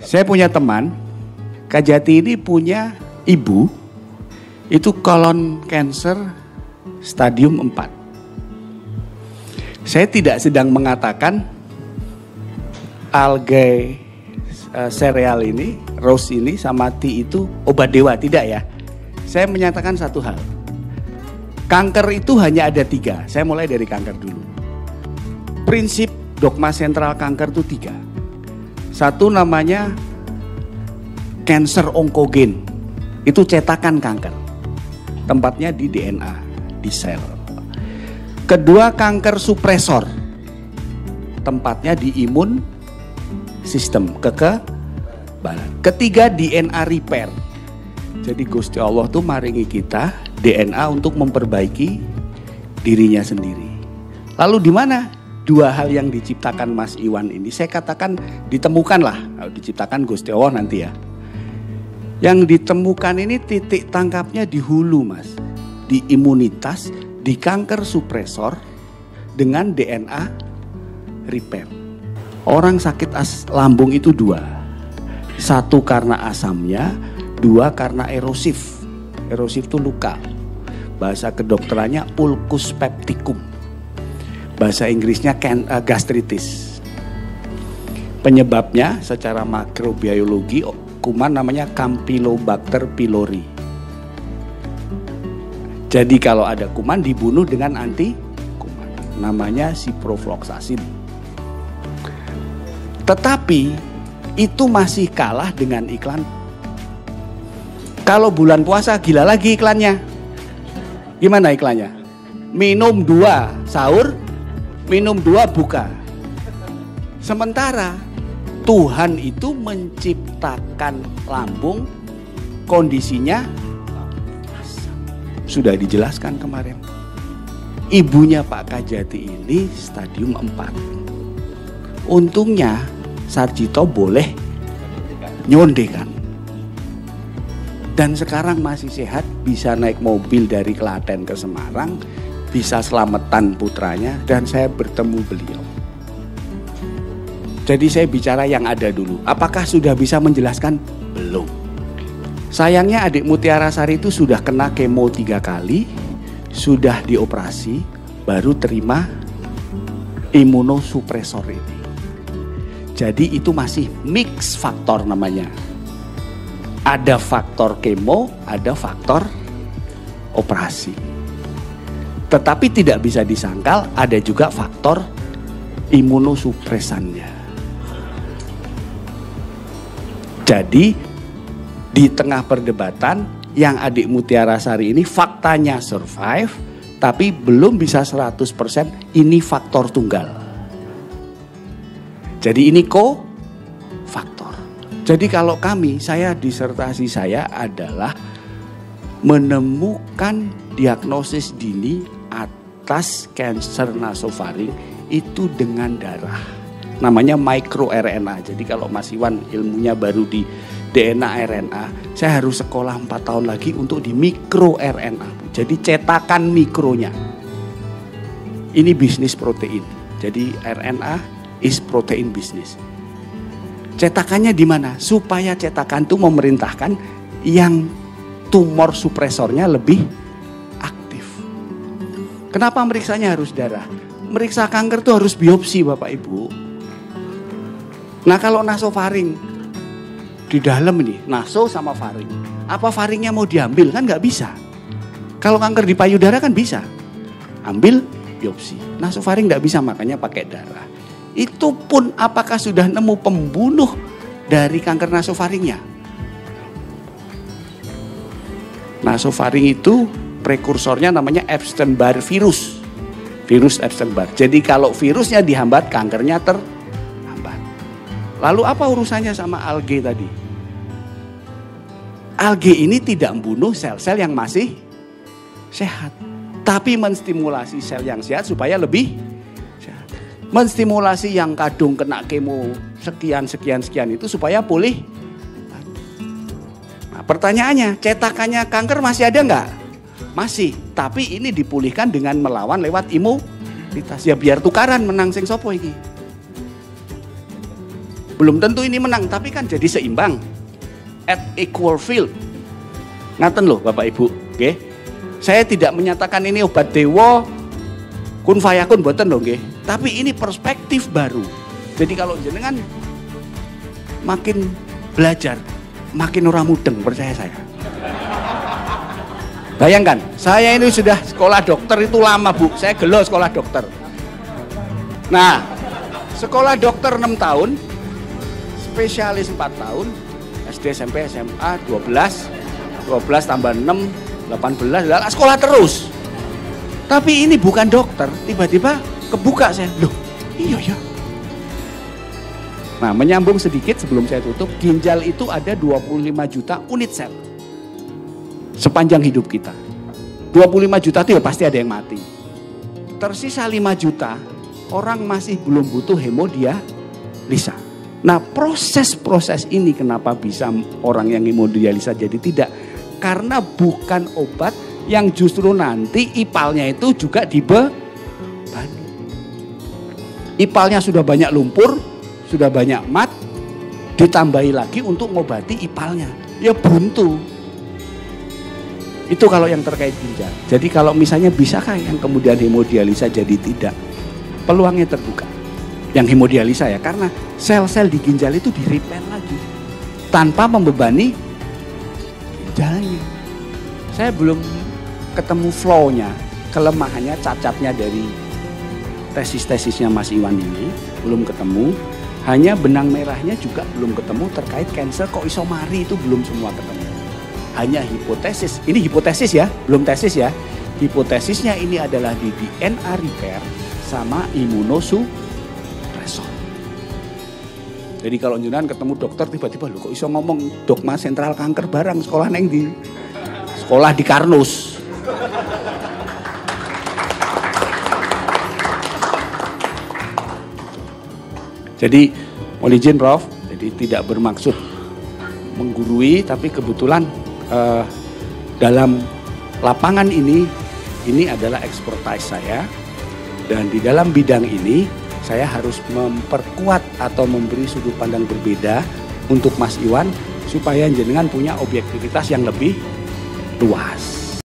Saya punya teman, Kak Jati ini punya ibu, itu colon cancer stadium 4. Saya tidak sedang mengatakan algae sereal ini, rose ini sama tea itu obat dewa, tidak ya. Saya menyatakan satu hal, kanker itu hanya ada 3, saya mulai dari kanker dulu. Prinsip dogma sentral kanker itu 3. Satu namanya cancer onkogen, itu cetakan kanker, tempatnya di DNA, di sel. Kedua kanker supresor, tempatnya di imun sistem, kekebalan. Ketiga DNA repair, jadi Gusti Allah tuh maringi kita DNA untuk memperbaiki dirinya sendiri. Lalu di mana 2 hal yang diciptakan Mas Iwan ini? Saya katakan ditemukanlah, diciptakan Gusti Allah nanti ya. Yang ditemukan ini titik tangkapnya di hulu Mas, di imunitas, di kanker supresor dengan DNA repair. Orang sakit lambung itu 2, 1 karena asamnya, 2 karena erosif. Erosif itu luka, bahasa kedokterannya ulcus pepticum, bahasa Inggrisnya gastritis. Penyebabnya secara makrobiologi kuman namanya Campylobacter pylori. Jadi kalau ada kuman dibunuh dengan anti kuman, namanya ciprofloxacin. Tetapi itu masih kalah dengan iklan. Kalau bulan puasa gila lagi iklannya. Gimana iklannya? Minum 2 sahur, minum 2 buka. Sementara Tuhan itu menciptakan lambung kondisinya asam. Sudah dijelaskan kemarin. Ibunya Pak Kajati ini stadium 4. Untungnya Sarjito boleh nyondekan. Dan sekarang masih sehat, bisa naik mobil dari Klaten ke Semarang, bisa selamatan putranya, dan saya bertemu beliau. Jadi saya bicara yang ada dulu. Apakah sudah bisa menjelaskan? Belum. Sayangnya adik Mutiara Sari itu sudah kena kemo 3 kali, sudah dioperasi, baru terima imunosupresor ini. Jadi itu masih mix faktor namanya. Ada faktor kemo, ada faktor operasi. Tetapi tidak bisa disangkal ada juga faktor imunosupresannya. Jadi di tengah perdebatan yang adik Mutiara Sari ini faktanya survive, tapi belum bisa 100% ini faktor tunggal. Jadi ini faktor. Jadi kalau saya disertasi saya adalah menemukan diagnosis dini atas kanker nasofaring itu dengan darah. Namanya microRNA. Jadi kalau Mas Iwan ilmunya baru di DNA RNA, saya harus sekolah 4 tahun lagi untuk di microRNA. Jadi cetakan mikronya. Ini bisnis protein. Jadi RNA is protein business. Cetakannya di mana? Supaya cetakan itu memerintahkan yang tumor supresornya lebih aktif. Kenapa meriksanya harus darah? Meriksa kanker itu harus biopsi Bapak Ibu. Nah kalau nasofaring di dalam ini, naso sama faring. Apa faringnya mau diambil? Kan nggak bisa. Kalau kanker di payudara kan bisa. Ambil biopsi. Nasofaring nggak bisa, makanya pakai darah. Itu pun apakah sudah nemu pembunuh dari kanker nasofaringnya? Nasofaring itu prekursornya namanya Epstein-Barr virus. Virus Epstein-Barr. Jadi kalau virusnya dihambat, kankernya terhambat. Lalu apa urusannya sama algae tadi? Algae ini tidak membunuh sel-sel yang masih sehat, tapi menstimulasi sel yang sehat supaya lebih sehat. Menstimulasi yang kadung kena kemo sekian itu supaya pulih. Nah, pertanyaannya, cetakannya kanker masih ada nggak? Masih, tapi ini dipulihkan dengan melawan lewat imunitas. Ya biar tukaran menang sing sopo iki. Belum tentu ini menang, tapi kan jadi seimbang. At equal field. Ngaten loh Bapak Ibu, oke? Saya tidak menyatakan ini obat dewa, kun fayakun boten loh, oke? Tapi ini perspektif baru. Jadi kalau jenengan makin belajar, makin orang mudeng, percaya saya. Bayangkan, saya ini sudah sekolah dokter itu lama Bu, saya gelo sekolah dokter. Nah, sekolah dokter 6 tahun, spesialis 4 tahun, SD, SMP, SMA 12 tambah 6, 18, sekolah terus. Tapi ini bukan dokter, tiba-tiba kebuka saya, loh iya ya. Nah, menyambung sedikit sebelum saya tutup, ginjal itu ada 25 juta unit sel sepanjang hidup kita. 25 juta itu ya pasti ada yang mati. Tersisa 5 juta, orang masih belum butuh hemodialisa. Nah, proses-proses ini kenapa bisa orang yang hemodialisa jadi tidak? Karena bukan obat yang justru nanti ipalnya itu juga dibebani. Ipalnya sudah banyak lumpur, sudah banyak mat, ditambahi lagi untuk ngobati ipalnya. Ya buntu. Itu kalau yang terkait ginjal. Jadi kalau misalnya bisakah yang kemudian hemodialisa jadi tidak? Peluangnya terbuka. Yang hemodialisa ya, karena sel-sel di ginjal itu di-repair lagi tanpa membebani ginjalnya. Saya belum ketemu flow-nya, kelemahannya, cacatnya dari tesis-tesisnya Mas Iwan ini belum ketemu. Hanya benang merahnya juga belum ketemu terkait cancer kok iso mari, itu belum semua ketemu. Hanya hipotesis, ini hipotesis ya, belum tesis ya. Hipotesisnya ini adalah di DNA repair sama imunosuppresor. Jadi kalau jenengan ketemu dokter tiba-tiba lu kok iso ngomong dogma sentral kanker barang sekolah neng di sekolah di Karnus. Jadi mohon izin Prof, jadi tidak bermaksud menggurui, tapi kebetulan dalam lapangan ini adalah expertise saya, dan di dalam bidang ini saya harus memperkuat atau memberi sudut pandang berbeda untuk Mas Iwan supaya jenengan punya objektivitas yang lebih luas.